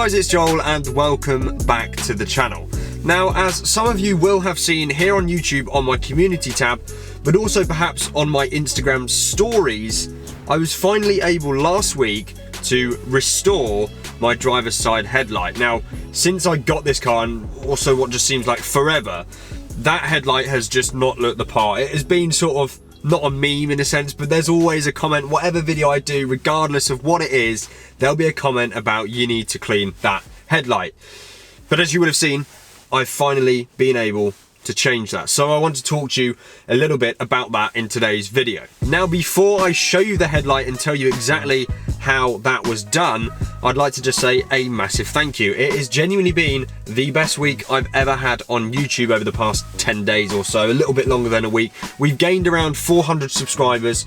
guys, it's Joel and welcome back to the channel. Now, as some of you will have seen here on YouTube on my community tab, but also perhaps on my Instagram stories, I was finally able last week to restore my driver's side headlight. Now, since I got this car, and also what just seems like forever, that headlight has just not looked the part. It has been sort of not a meme in a sense, but there's always a comment, whatever video I do, regardless of what it is, there'll be a comment about you need to clean that headlight. But as you would have seen, I've finally been able to change that. So I want to talk to you a little bit about that in today's video. Now, before I show you the headlight and tell you exactly how that was done, I'd like to just say a massive thank you. It has genuinely been the best week I've ever had on YouTube over the past 10 days or so, a little bit longer than a week. We've gained around 400 subscribers,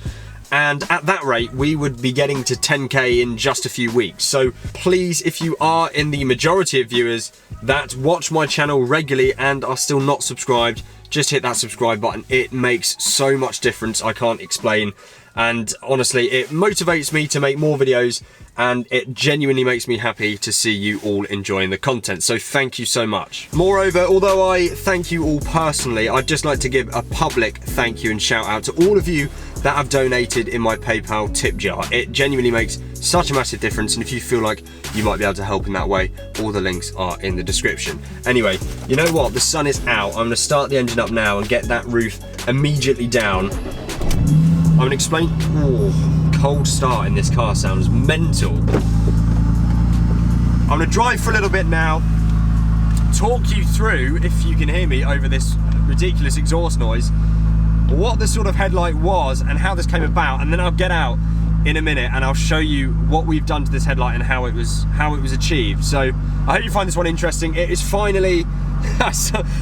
and at that rate, we would be getting to 10K in just a few weeks. So please, if you are in the majority of viewers that watch my channel regularly and are still not subscribed, just hit that subscribe button. It makes so much difference, I can't explain. And honestly, it motivates me to make more videos, and it genuinely makes me happy to see you all enjoying the content. So thank you so much. Moreover, although I thank you all personally, I'd just like to give a public thank you and shout out to all of you that have donated in my PayPal tip jar. It genuinely makes such a massive difference, and if you feel like you might be able to help in that way, all the links are in the description. Anyway, you know what? The sun is out. I'm gonna start the engine up now and get that roof immediately down. I'm gonna explain. Oh, cold start in this car sounds mental. I'm gonna drive for a little bit now, talk you through, if you can hear me over this ridiculous exhaust noise, what the sort of headlight was and how this came about, and then I'll get out in a minute and I'll show you what we've done to this headlight and how it was achieved. So I hope you find this one interesting. It is finally,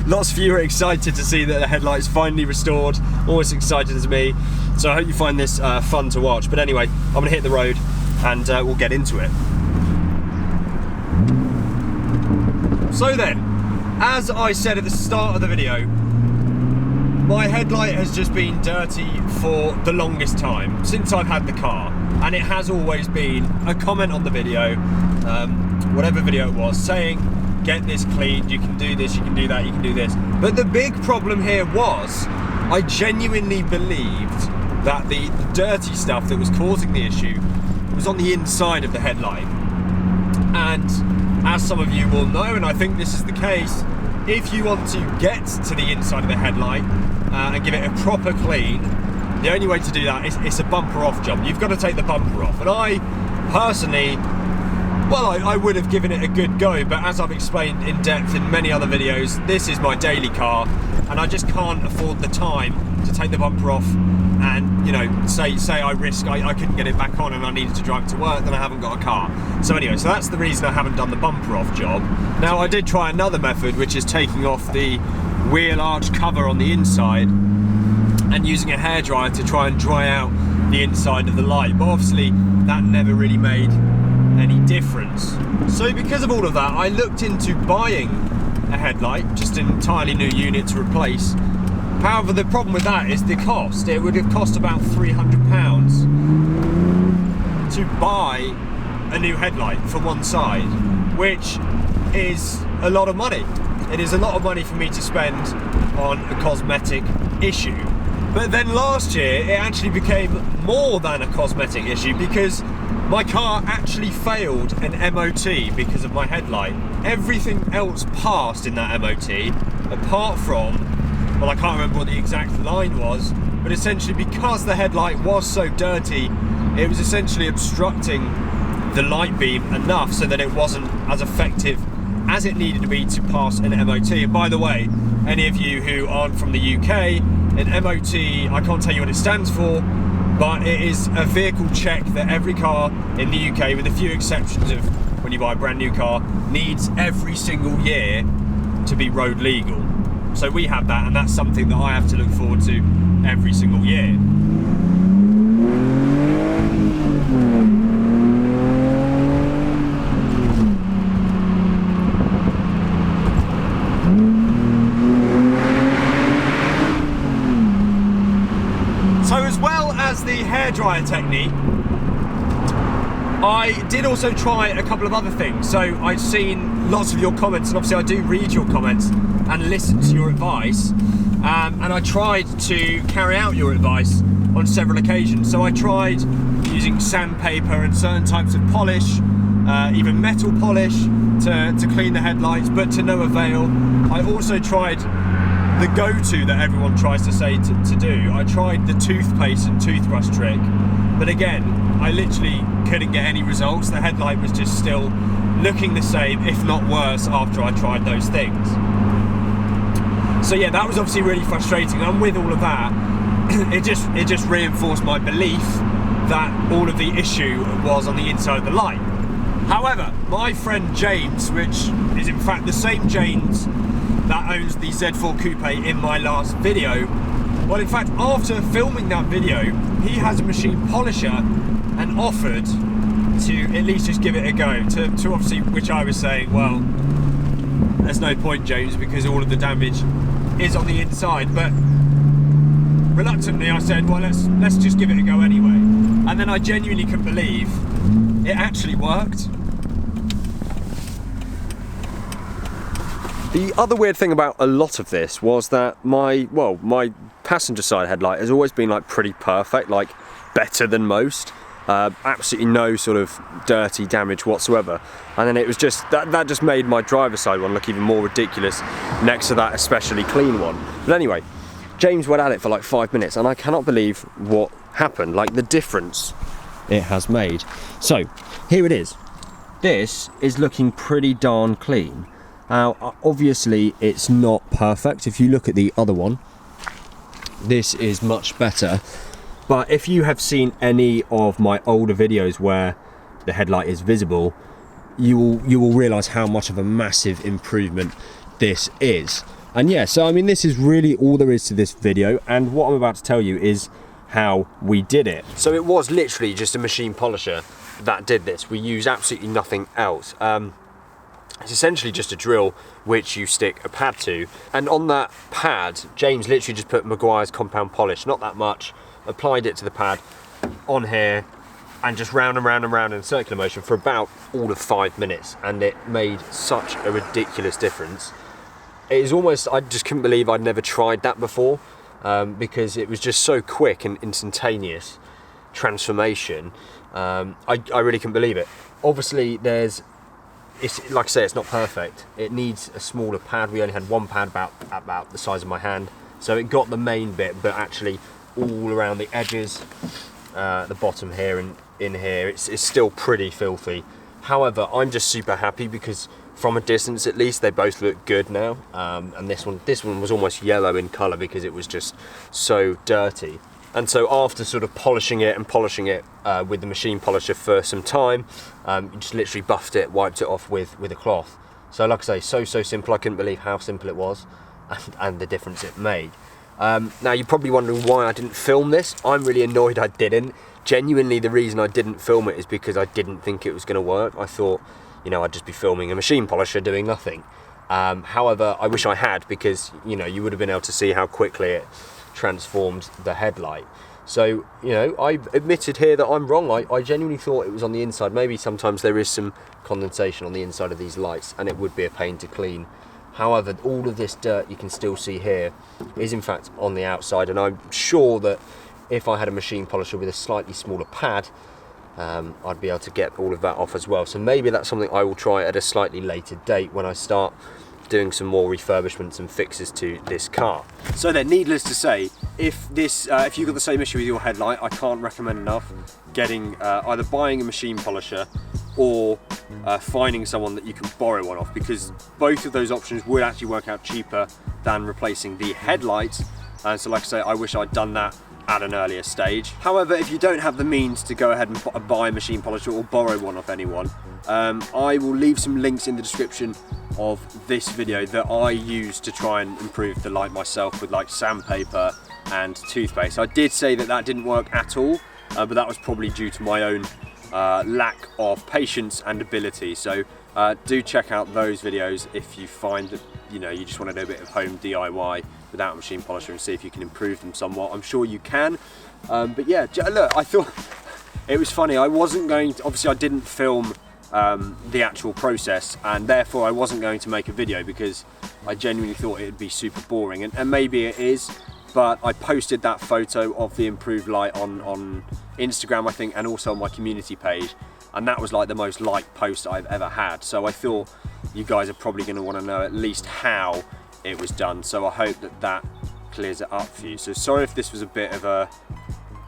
lots of you are excited to see that the headlight is finally restored, almost excited as me. So I hope you find this fun to watch. But anyway, I'm gonna hit the road and we'll get into it. So then, as I said at the start of the video, my headlight has just been dirty for the longest time, since I've had the car. And it has always been a comment on the video, whatever video it was, saying, get this cleaned, you can do this, you can do that, you can do this. But the big problem here was, I genuinely believed that the dirty stuff that was causing the issue was on the inside of the headlight. And as some of you will know, and I think this is the case, if you want to get to the inside of the headlight and give it a proper clean, the only way to do that is it's a bumper off job. You've got to take the bumper off. And I personally, well, I would have given it a good go, but as I've explained in depth in many other videos, this is my daily car, and I just can't afford the time to take the bumper off and, you know, say I risk I couldn't get it back on and I needed to drive to work, then I haven't got a car. So anyway, so that's the reason I haven't done the bumper off job. Now, I did try another method, which is taking off the wheel arch cover on the inside and using a hairdryer to try and dry out the inside of the light, but obviously that never really made any difference. So because of all of that, I looked into buying a headlight, just an entirely new unit to replace. However, the problem with that is the cost. It would have cost about £300 to buy a new headlight for one side, which is a lot of money. It is a lot of money for me to spend on a cosmetic issue. But then last year, it actually became more than a cosmetic issue, because my car actually failed an MOT because of my headlight. Everything else passed in that MOT, apart from, well, I can't remember what the exact line was, but essentially because the headlight was so dirty, it was essentially obstructing the light beam enough so that it wasn't as effective as it needed to be to pass an MOT. And by the way, any of you who aren't from the UK, an MOT, I can't tell you what it stands for, but it is a vehicle check that every car in the UK, with a few exceptions of when you buy a brand new car, needs every single year to be road legal. So we have that, and that's something that I have to look forward to every single year. So as well as the hairdryer technique, I did also try a couple of other things. So I'd seen lots of your comments, and obviously I do read your comments and listen to your advice. And I tried to carry out your advice on several occasions. So I tried using sandpaper and certain types of polish, even metal polish to clean the headlights, but to no avail. I also tried the go-to that everyone tries to say to do. I tried the toothpaste and toothbrush trick, but again, I literally couldn't get any results. The headlight was just still looking the same, if not worse, after I tried those things. So yeah, that was obviously really frustrating. And with all of that, it just reinforced my belief that all of the issue was on the inside of the light. However, my friend James, which is in fact the same James that owns the Z4 Coupe in my last video, well, in fact, after filming that video, he has a machine polisher and offered to at least just give it a go. To obviously, which I was saying, well, there's no point, James, because all of the damage is on the inside. But reluctantly, I said, well, let's just give it a go anyway. And then I genuinely couldn't believe it actually worked. The other weird thing about a lot of this was that my passenger side headlight has always been like pretty perfect, like better than most. Absolutely no sort of dirty damage whatsoever. And then it was just, that just made my driver's side one look even more ridiculous next to that especially clean one. But anyway, James went at it for like 5 minutes and I cannot believe what happened, like the difference it has made. So here it is. This is looking pretty darn clean. Now, obviously it's not perfect. If you look at the other one, this is much better. But if you have seen any of my older videos where the headlight is visible, you will realise how much of a massive improvement this is. And yeah, so I mean, this is really all there is to this video, and what I'm about to tell you is how we did it. So it was literally just a machine polisher that did this. We use absolutely nothing else. It's essentially just a drill which you stick a pad to, and on that pad James literally just put Maguire's compound polish, not that much, applied it to the pad on here and just round and round and round in circular motion for about all of 5 minutes, and it made such a ridiculous difference. It is almost, I just couldn't believe I'd never tried that before, because it was just so quick and instantaneous transformation. I really couldn't believe it. Obviously it's like I say, it's not perfect. It needs a smaller pad. We only had one pad about the size of my hand, so it got the main bit, but actually all around the edges, the bottom here and in here, it's still pretty filthy. However, I'm just super happy because from a distance at least they both look good now, and this one was almost yellow in colour because it was just so dirty. And so after sort of polishing it with the machine polisher for some time, you just literally buffed it, wiped it off with a cloth. So like I say, so simple. I couldn't believe how simple it was and the difference it made. Now you're probably wondering why I didn't film this. I'm really annoyed I didn't. Genuinely, the reason I didn't film it is because I didn't think it was going to work. I thought, you know, I'd just be filming a machine polisher doing nothing. However, I wish I had, because, you know, you would have been able to see how quickly it transformed the headlight. So, you know, I admitted here that I'm wrong. I genuinely thought it was on the inside. Maybe sometimes there is some condensation on the inside of these lights and it would be a pain to clean. However, all of this dirt you can still see here is in fact on the outside, and I'm sure that if I had a machine polisher with a slightly smaller pad, I'd be able to get all of that off as well. So maybe that's something I will try at a slightly later date when I start doing some more refurbishments and fixes to this car. So then, needless to say, if you've got the same issue with your headlight, I can't recommend enough getting either buying a machine polisher or finding someone that you can borrow one off, because both of those options would actually work out cheaper than replacing the headlights. And so like I say, I wish I'd done that at an earlier stage. However, if you don't have the means to go ahead and buy a machine polisher or borrow one off anyone, I will leave some links in the description of this video that I use to try and improve the light myself with like sandpaper and toothpaste. I did say that didn't work at all, but that was probably due to my own lack of patience and ability. So do check out those videos if you find that, you know, you just want to do a bit of home DIY without a machine polisher and see if you can improve them somewhat. I'm sure you can. But yeah, look, I thought it was funny. I wasn't going to, obviously I didn't film the actual process, and therefore I wasn't going to make a video because I genuinely thought it would be super boring, and maybe it is, but I posted that photo of the improved light on Instagram, I think, and also on my community page, and that was like the most liked post I've ever had. So I thought you guys are probably going to want to know at least how it was done, so I hope that that clears it up for you. So sorry if this was a bit of a,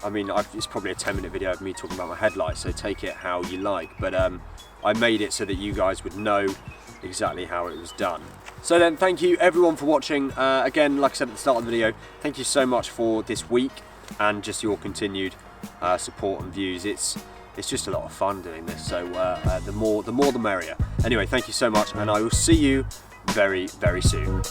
I mean, it's probably a 10-minute video of me talking about my headlights, so take it how you like, but I made it so that you guys would know exactly how it was done. So then, thank you everyone for watching. Again, like I said at the start of the video, thank you so much for this week and just your continued support and views. It's just a lot of fun doing this, so the more the merrier. Anyway, thank you so much, and I will see you very, very soon.